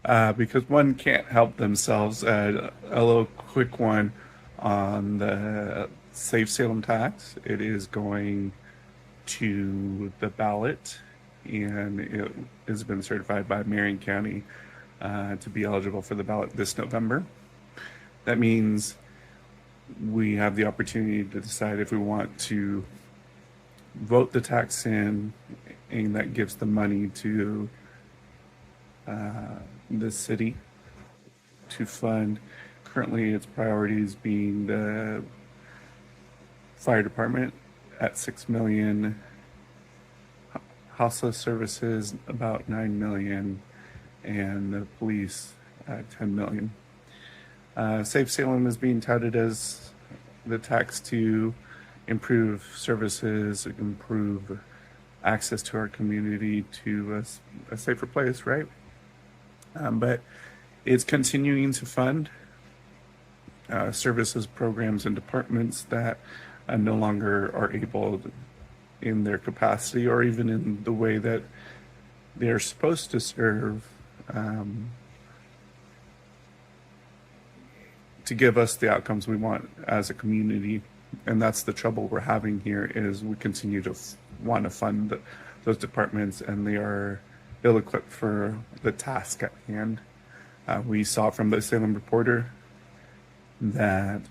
because one can't help themselves. A little quick one on the Safe Salem tax. It is going to the ballot, and it has been certified by Marion County to be eligible for the ballot this November. That means we have the opportunity to decide if we want to vote the tax in, and that gives the money to the city to fund. Currently, its priorities being the fire department at 6 million, houseless services about 9 million, and the police at 10 million. Safe Salem is being touted as the tax to improve services, improve access to our community to a safer place, right? But it's continuing to fund services, programs, and departments that no longer are able in their capacity or even in the way that they're supposed to serve, to give us the outcomes we want as a community. And that's the trouble we're having here, is we continue to want to fund those departments, and they are ill-equipped for the task at hand. We saw from the Salem Reporter that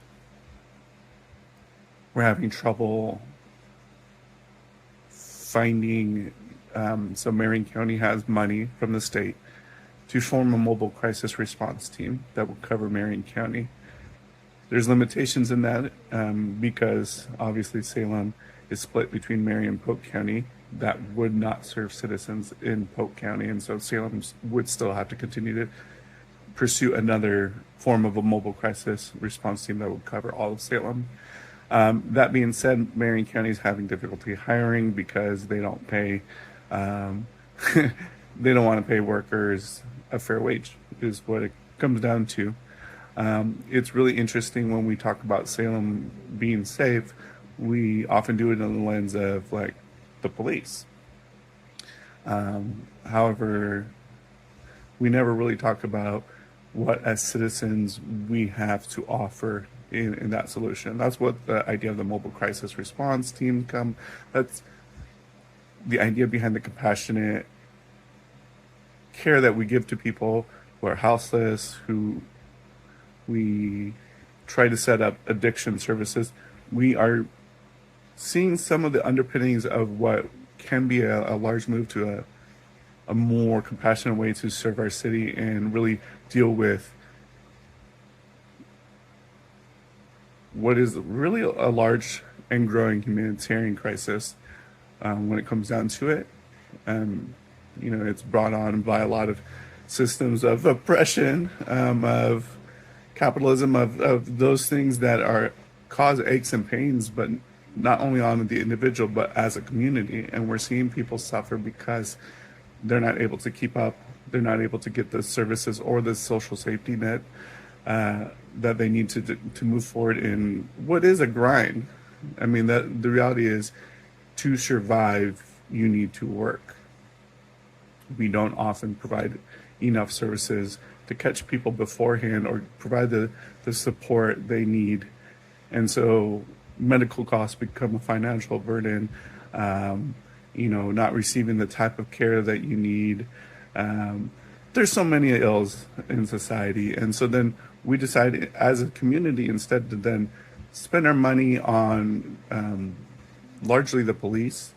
we're having trouble finding, so Marion County has money from the state to form a mobile crisis response team that will cover Marion County. There's limitations in that because obviously Salem is split between Marion and Polk County. That would not serve citizens in Polk County, and so Salem would still have to continue to pursue another form of a mobile crisis response team that would cover all of Salem. That being said, Marion County is having difficulty hiring because they don't pay, they don't want to pay workers a fair wage, is what it comes down to. It's really interesting when we talk about Salem being safe, we often do it in the lens of like the police. However, we never really talk about what as citizens we have to offer in that solution. That's what the idea of the mobile crisis response team that's the idea behind the compassionate care that we give to people who are houseless, who we try to set up addiction services. We are seeing some of the underpinnings of what can be a large move to a more compassionate way to serve our city and really deal with what is really a large and growing humanitarian crisis when it comes down to it. It's brought on by a lot of systems of oppression, of capitalism, of those things that are cause aches and pains, but not only on the individual, but as a community. And we're seeing people suffer because they're not able to keep up. They're not able to get the services or the social safety net that they need to move forward in what is a grind. I mean, that the reality is, to survive, you need to work. We don't often provide enough services to catch people beforehand or provide the support they need. And so medical costs become a financial burden, not receiving the type of care that you need. There's so many ills in society. And so then we decided as a community instead to then spend our money on largely the police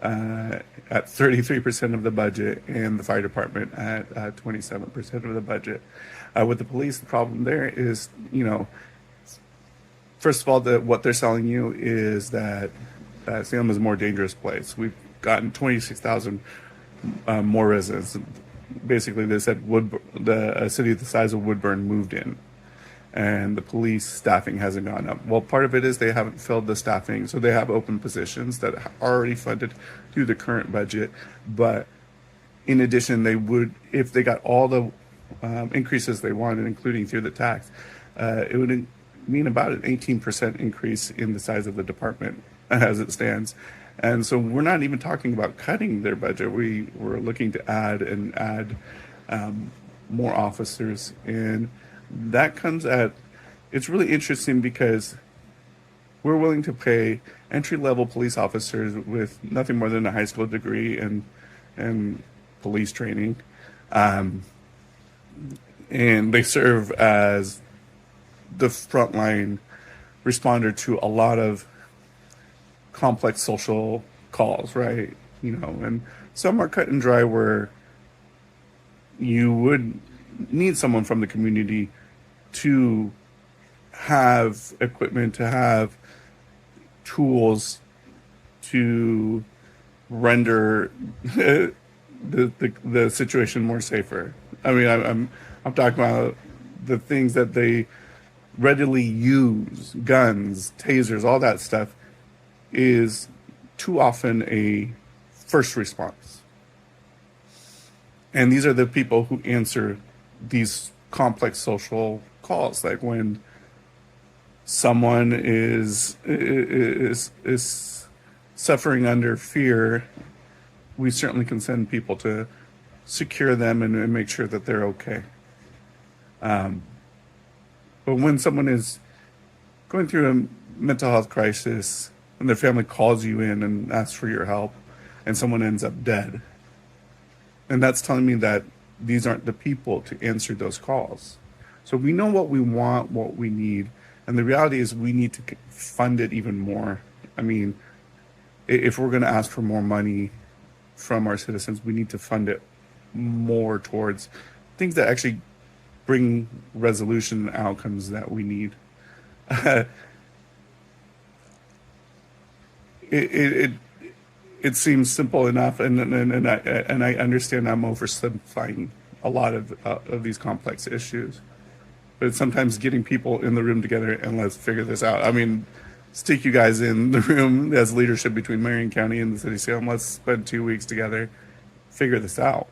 at 33% of the budget, and the fire department at 27% of the budget. With the police, the problem there is, first of all, what they're selling you is that Salem is a more dangerous place. We've gotten 26,000 more residents. Basically, they said a city the size of Woodburn moved in, and the police staffing hasn't gone up. Well, part of it is they haven't filled the staffing, so they have open positions that are already funded through the current budget. But in addition, they would, if they got all the increases they wanted, including through the tax, it would mean about an 18% increase in the size of the department as it stands. And so we're not even talking about cutting their budget. We're looking to add more officers. And that comes at, it's really interesting because we're willing to pay entry-level police officers with nothing more than a high school degree and police training. Um, and they serve as the frontline responder to a lot of complex social calls, right? And some are cut and dry where you would need someone from the community to have equipment, to have tools to render the situation more safer. I mean, I'm talking about the things that they readily use, guns, tasers, all that stuff is too often a first response. And these are the people who answer these complex social calls, like when someone is suffering under fear, we certainly can send people to secure them and make sure that they're okay. But when someone is going through a mental health crisis and their family calls you in and asks for your help and someone ends up dead, and that's telling me that these aren't the people to answer those calls. So we know what we want, what we need, and the reality is we need to fund it even more. I mean, if we're going to ask for more money from our citizens, we need to fund it more towards things that actually bring resolution and outcomes that we need. It seems simple enough, and I understand I'm oversimplifying a lot of these complex issues, but it's sometimes getting people in the room together and let's figure this out. I mean, stick you guys in the room as leadership between Marion County and the City of Salem. Let's spend 2 weeks together, figure this out.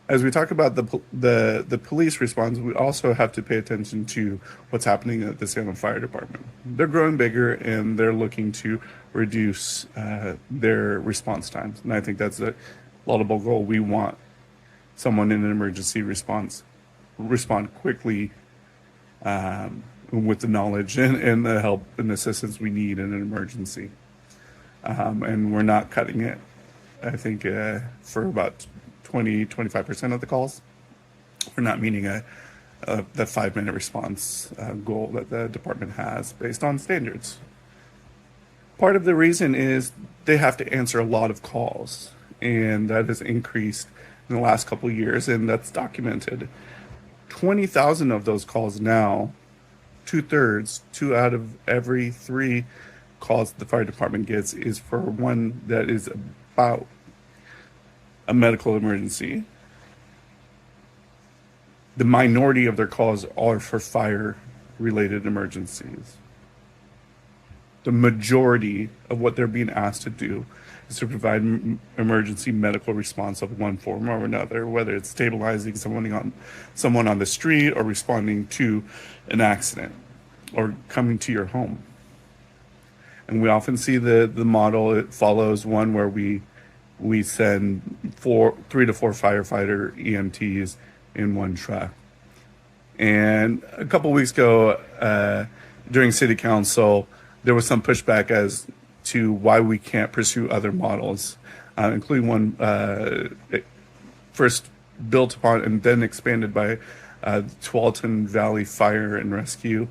As we talk about the police response, we also have to pay attention to what's happening at the Salem Fire Department. They're growing bigger and they're looking to reduce their response times. And I think that's a laudable goal. We want someone in an emergency response respond quickly with the knowledge and the help and assistance we need in an emergency. And we're not cutting it, I think, for about 25% of the calls. We're not meeting the 5-minute response goal that the department has based on standards. Part of the reason is they have to answer a lot of calls, and that has increased in the last couple of years, and that's documented. 20,000 of those calls now, 2/3, 2 out of every 3 calls the fire department gets is for one that is about a medical emergency. The minority of their calls are for fire-related emergencies. The majority of what they're being asked to do is to provide emergency medical response of one form or another, whether it's stabilizing someone on the street or responding to an accident or coming to your home. And we often see the model, it follows one where we send 3 to 4 firefighter EMTs in one truck. And a couple of weeks ago, during city council, there was some pushback as to why we can't pursue other models, including one first built upon and then expanded by Tualatin Valley Fire and Rescue,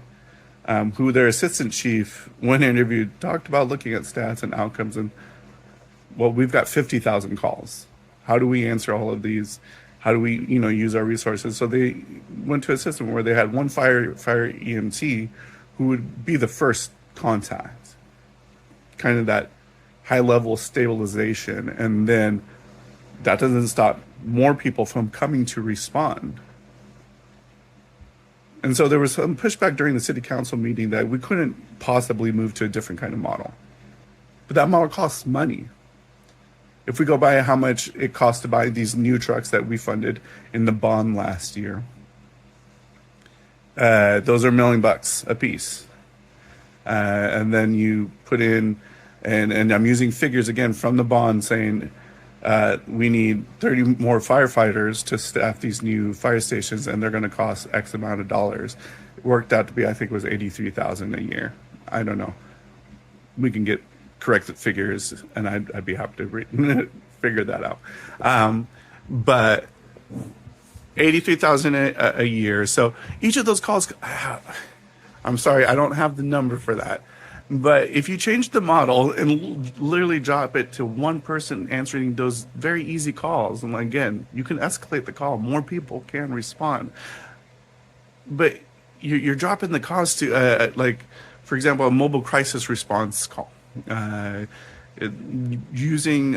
who their assistant chief, when interviewed, talked about looking at stats and outcomes. And well, we've got 50,000 calls. How do we answer all of these? How do we, use our resources? So they went to a system where they had one fire EMT who would be the first contact, kind of that high level stabilization. And then that doesn't stop more people from coming to respond. And so there was some pushback during the city council meeting that we couldn't possibly move to a different kind of model. But that model costs money. If we go by how much it costs to buy these new trucks that we funded in the bond last year, those are $1 million a piece. And then you put in, and I'm using figures again from the bond saying We need 30 more firefighters to staff these new fire stations, and they're going to cost X amount of dollars. It worked out to be, I think, it was 83,000 a year. I don't know. We can get corrected figures, and I'd be happy to figure that out. But 83,000 a year. So each of those calls, I'm sorry, I don't have the number for that. But if you change the model and literally drop it to one person answering those very easy calls, and again, you can escalate the call, more people can respond. But you're dropping the cost to, like, for example, a mobile crisis response call, using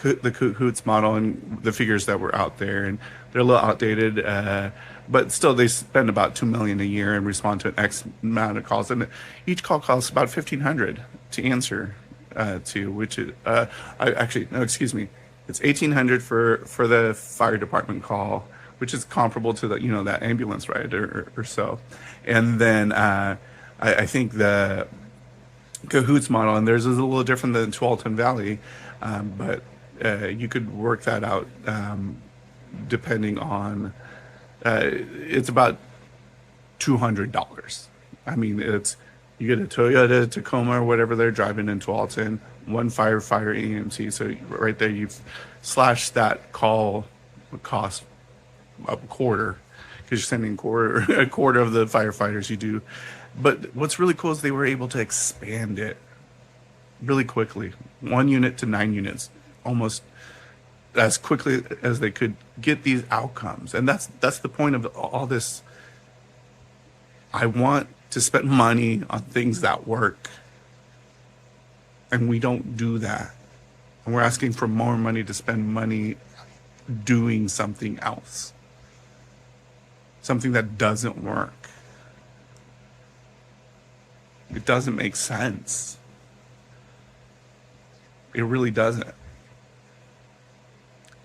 the Cahoots model and the figures that were out there, and they're a little outdated, but still they spend about $2 million a year and respond to an X amount of calls, and each call costs about $1,500 to answer to, which is no, excuse me, it's $1,800 for the fire department call, which is comparable to the that ambulance ride or so, and then I think the Cahoots model, and theirs is a little different than Tualatin Valley, but you could work that out depending on, it's about $200. I mean, you get a Toyota Tacoma or whatever they're driving in Tualatin, one firefighter EMT. So right there, you've slashed that call cost a quarter, because you're sending a quarter of the firefighters you do. But what's really cool is they were able to expand it really quickly, 1 unit to 9 units, almost as quickly as they could get these outcomes. And that's the point of all this. I want to spend money on things that work, and we don't do that. And we're asking for more money to spend money doing something else, something that doesn't work. It doesn't make sense. It really doesn't.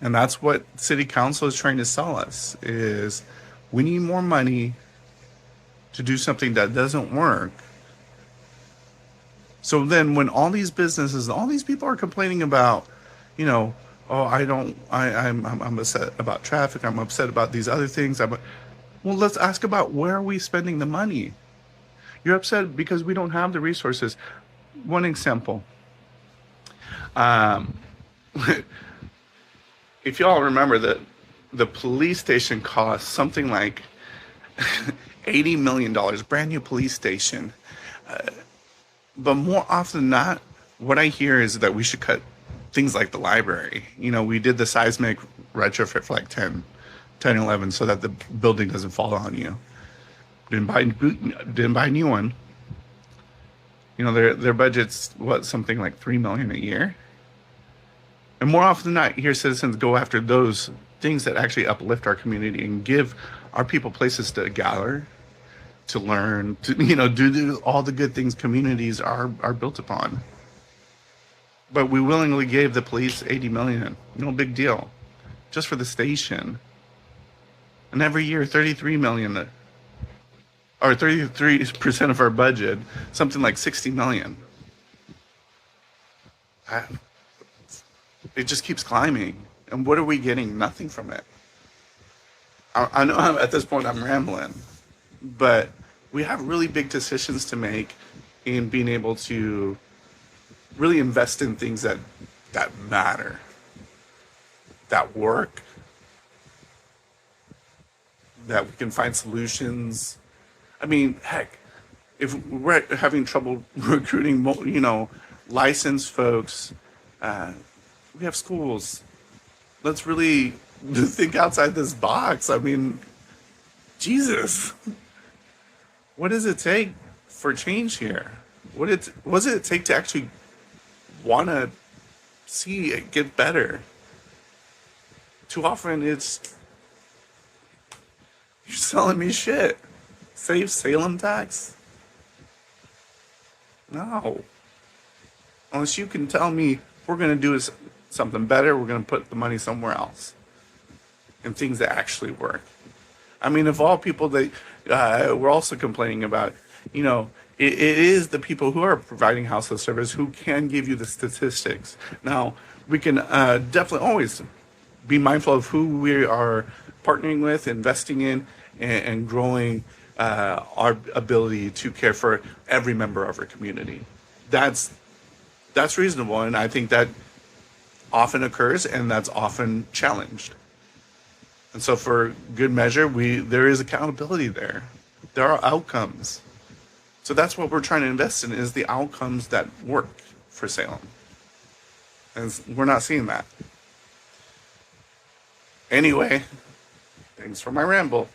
And that's what city council is trying to sell us, is we need more money to do something that doesn't work. So then when all these businesses, all these people are complaining about, oh, I'm upset about traffic, I'm upset about these other things. Well, let's ask about, where are we spending the money? You're upset because we don't have the resources. One example. If y'all remember that the police station costs something like $80 million, brand new police station. But more often than not, what I hear is that we should cut things like the library. We did the seismic retrofit for like 10, 11, so that the building doesn't fall on you. Didn't buy a new one. Their budget's something like $3 million a year. And more often than not, here citizens go after those things that actually uplift our community and give our people places to gather, to learn, to do all the good things communities are built upon. But we willingly gave the police $80 million, no big deal, just for the station. And every year, $33 million, or 33% of our budget, something like $60 million. It just keeps climbing. And what are we getting? Nothing from it. I know at this point I'm rambling, but we have really big decisions to make in being able to really invest in things that matter, that work, that we can find solutions. I mean, heck, if we're having trouble recruiting, licensed folks, we have schools. Let's really think outside this box. I mean, Jesus, what does it take for change here? What does it take to actually want to see it get better? Too often it's, you're selling me shit. Save Salem tax? No. Unless you can tell me we're going to do something better, we're going to put the money somewhere else. And things that actually work. I mean, of all people that we're also complaining about, it is the people who are providing household service who can give you the statistics. Now, we can definitely always be mindful of who we are partnering with, investing in, and growing our ability to care for every member of our community. That's reasonable, and I think that often occurs, and that's often challenged. And so, for good measure, there is accountability there. There are outcomes. So that's what we're trying to invest in, is the outcomes that work for Salem. And we're not seeing that. Anyway, thanks for my ramble.